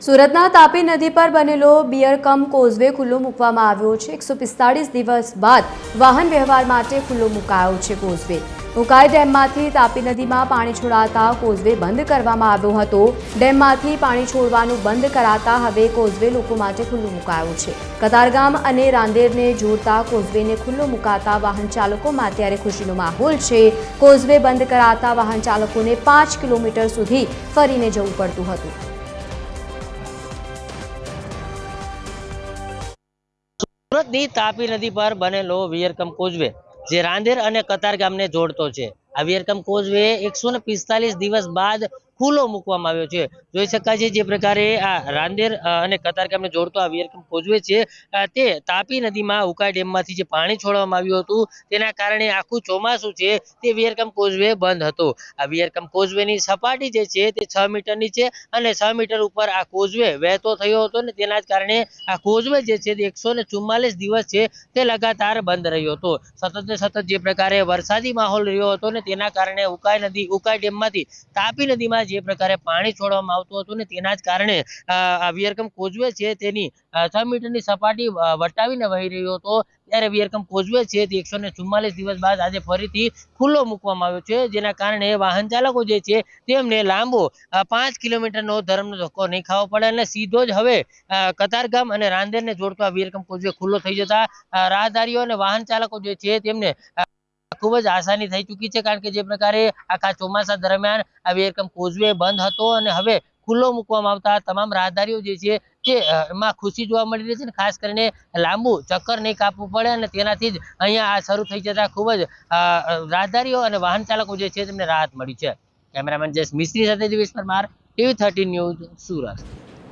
સુરતના તાપી નદી પર બનેલો બિયર કમ કોઝવે ખુલ્લો મૂકવામાં આવ્યો છે। 145 દિવસ બાદ વાહન વ્યવહાર માટે ખુલ્લો મુકાયો છે। કોઝવે ઉકાઈ ડેમમાંથી તાપી નદીમાં પાણી છોડાતા કોઝવે બંધ કરવામાં આવ્યો હતો। ડેમમાંથી પાણી છોડવાનું બંધ કરાતા હવે કોઝવે લોકો માટે ખુલ્લો મુકાયો છે। કતારગામ અને રાંદેરને જોડતા કોઝવેને ખુલ્લો મુકાતા વાહન ચાલકોમાં અત્યારે ખુશીનો માહોલ છે। કોઝવે બંધ કરાતા વાહન ચાલકોને 5 કિલોમીટર સુધી ફરીને જવું પડતું હતું। સુરતની તાપી નદી પર બનેલો વિયરકમ કોઝવે જે રાંદેર અને કતારગામને જોડતો છે। આ વિયરકમ કોઝવે 145 દિવસ બાદ ખુલ્લો મૂકવામાં આવ્યો છે। જોઈ શકાય છે જે પ્રકારે આ રાંદેર અને કતારગામને જોડતો આ વિયરકમ કોઝવે છે તે તાપી નદીમાં ઉકાઈ ડેમમાંથી જે પાણી છોડવામાં આવ્યું હતું તેના કારણે આખું ચોમાસું છે તે વિયરકમ કોઝવે બંધ હતો। આ વિયરકમ કોઝવેની સપાટી જે છે તે 6 મીટરની છે અને 6 મીટર ઉપર આ કોઝવે વહેતો થયો હતો ને તેના જ કારણે આ કોઝવે જે છે તે 144 દિવસ છે તે લગાતાર બંધ રહ્યો હતો। સતત ને સતત જે પ્રકારે વરસાદી માહોલ રહ્યો હતો ને તેના કારણે ઉકાઈ ડેમમાંથી તાપી નદીમાં જે પ્રકારે પાણી છોડવામાં આવતું હતું ને તેના જ કારણે આ વિયરકમ કોઝવે છે તેની 6 મીટરની સપાટી વટાવીને વહી રહ્યો હતો। ત્યારે વિયરકમ કોઝવે છે તે 144 દિવસ બાદ આજે ફરીથી ખુલ્લો મૂકવામાં આવ્યો છે, જેના કારણે વાહન ચાલકો જે છે તેમને લાંબો 5 કિલોમીટરનો ધર્મનો ધક્કો નહીં ખાવો પડે અને સીધો જ હવે કતારગામ અને રાંદેરને જોડતો આ વિયરકમ કોઝવે ખુલ્લો થઈ જતા રાહદારીઓ અને વાહન ચાલકો જે છે તેમને ખૂબ જ આસાની થઈ ચૂકી છે। કારણ કે જે પ્રકારે આખા ચોમાસા દરમિયાન આ વિયરકમ કોઝવે બંધ હતો અને હવે ખુલ્લો મૂકવામાં આવતા તમામ રાહદારીઓ જે છે તે એમાં ખુશી જોવા મળી રહી છે। ખાસ કરીને લાંબુ ચક્કર નહીં કાપવું પડે અને તેનાથી જ અહીંયા આ શરૂ થઈ જતા ખૂબ જ રાહદારીઓ અને વાહન ચાલકો જે છે તેમને રાહત મળી છે। કેમેરામેન જયેશ મિસ્ત્રી સાથે દિવેશ પરમાર, TV 13 ન્યૂઝ, સુરત।